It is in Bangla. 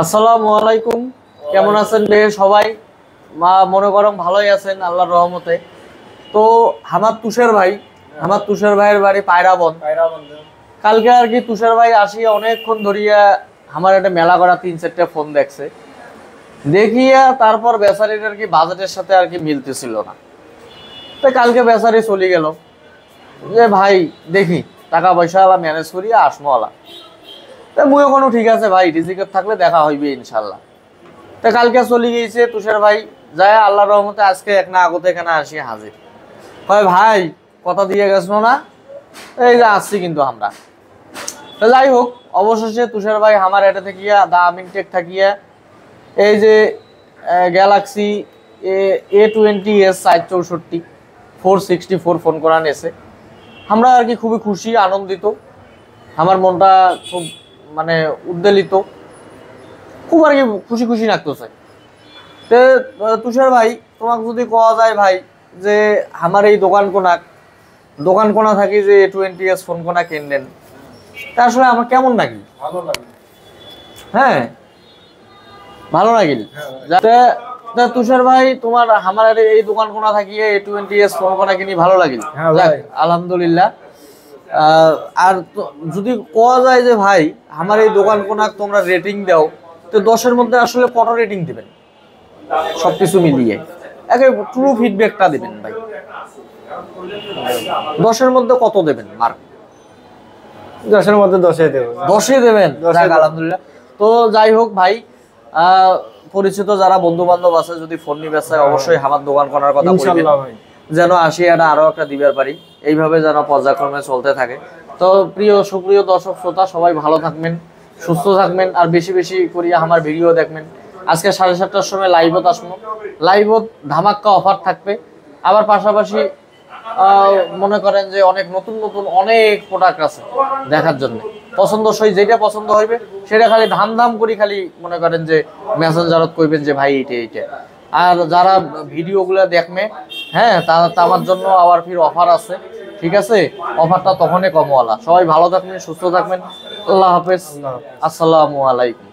আসসালামু আলাইকুম। কেমন আছেন রে সবাই? মনে করম ভালোই আছেন আল্লাহর রহমতে। তো আমার তুষার ভাইয়ের বাড়ি পায়রাবন। কালকে আর কি তুষার ভাই আসিয়া অনেকক্ষণ ধরিয়া আমার একটা মেলা করা 3-4টা ফোন দেখছে, দেখিয়া তারপর বেচারির আর কি বাজেটের সাথে আর কি মিলতেছিল না। তো কালকে বেচারি চলে গেল যে ভাই দেখি টাকা পয়সা ম্যানেজ করিয়া আসমো আলা। মুইও কোনো ঠিক আছে ভাই, রিজিকের থাকলে দেখা হইবে ইনশাল্লাহ। তো কালকে চলে গিয়েছে তুষার ভাই, যায় আল্লাহর রহমতে আজকে এক না আগতে এখানে আসি হাজির। হয় ভাই কথা দিয়ে গেছিল না, এই যে আসছি কিন্তু আমরা। তো যাই হোক, অবশেষে তুষার ভাই আমার এটা থাকিয়া দা আমিনটেক থাকিয়া এই যে গ্যালাক্সি A20s 464 464 ফোন করা নিয়েছে। আমরা আর কি খুবই খুশি আনন্দিত, আমার মনটা খুব মানে উদ্বেলিত, খুব আর কি খুশি খুশি লাগতেছে। তো তুষার ভাই তোমাকে যদি কোয়া যায় ভাই যে আমার এই দোকান কোনা থাকি যে A20s ফোন কোনা কিনলেন, তা আসলে আমার কেমন নাকি? ভালো লাগে। হ্যাঁ ভালো লাগিল। তুষার ভাই তোমার আমার এই দোকান কোনা থাকিয়ে A20s ফোন কোনা কিনি ভালো লাগিল, আলহামদুলিল্লাহ। আর যদি কোয়া যায় যে ভাই আমার এই দোকান কোনা তোমরা রেটিং দাও, তো 10-এর মধ্যে আসলে কত রেটিং দিবেন? সবকিছু মিলিয়ে একে ট্রু ফিডব্যাকটা দিবেন ভাই। 10-এর মধ্যে কত দেবেন মার্ক? 10-এর মধ্যে 10-এ দেব। 10-এ দেবেন? আলহামদুলিল্লাহ। তো যাই হোক ভাই, পরিচিত যারা বন্ধু বান্ধব আছে যদি ফোন নিবে চায় অবশ্যই আমার দোকান করার কথা বলবেন, যেন আসি এটা আরো একটা দিবার পারি, এইভাবে যেন পর্যায়ক্রমে চলতে থাকে। তো সুপ্রিয় দর্শক শ্রোতা সবাই ভালো থাকবেন, সুস্থ থাকবেন, আর বেশি বেশি করিয়া আমার ভিডিও দেখবেন। আজকে 7:30টার সময় লাইভত আসবো, লাইভত ধামাক্কা অফার থাকবে। আবার পাশাপাশি মনে করেন যে অনেক নতুন অনেক প্রোডাক্ট আছে দেখার জন্য। পছন্দসই যেটা পছন্দ হইবে সেটা খালি ধাম করি খালি মনে করেন যে মেসেঞ্জারত কইবেন যে ভাই এইটা। আর যারা ভিডিওগুলো দেখবে, হ্যাঁ আমার জন্য আবার ফির অফার আছে, ঠিক আছে? অফারটা তখনই কমওয়ালা। সবাই ভালো থাকবেন, সুস্থ থাকবেন, আল্লাহ হাফেজ, আসসালামু আলাইকুম।